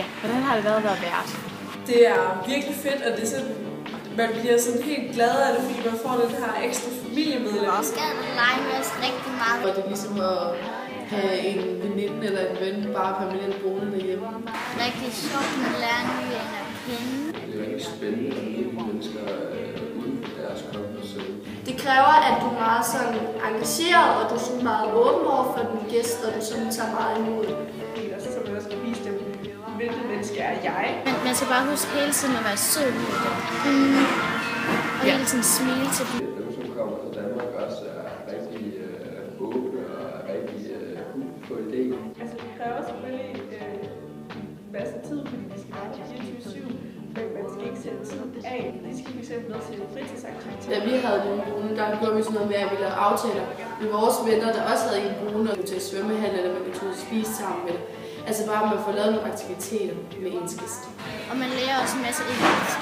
Ja, hvordan har det været at være vært? Det er virkelig fedt, og det er sådan, man bliver sådan helt glad af det, fordi man får den her ekstra familiemedlem. Det var også gerne at lege med os rigtig meget. Og det er ligesom at have en veninde eller en ven bare permanent boende derhjemme. Rigtig sjovt med at lære nye at kende. Det er rigtig spændende at møde mennesker uden for deres comfort zone. Det kræver, at du er meget sådan engageret, og du er sådan meget åben over for dine gæster, og du sådan tager meget imod. Så man også kan vise dem, hvilket menneske er jeg. Men man skal bare huske hele tiden at være sød mod dem. Og hele tiden smile til dem. Dem, som kommer til Danmark, også er rigtig åbne og er rigtig cool på idéen. Altså, det kræver selvfølgelig en masse tid, fordi de skal være 24/7. Men man skal ikke sætte tid af. De skal fx med til fritidsaktiviteter. Da vi havde en brune, der gjorde vi sådan noget med, at vi lavede aftaler med vores venner, der også havde en brune, og vi til svømmehal, eller man kunne tage ud og spise sammen med det. Altså bare, at man får lavet nogle aktiviteter med ens gæster. Og man lærer også en masse engelsk.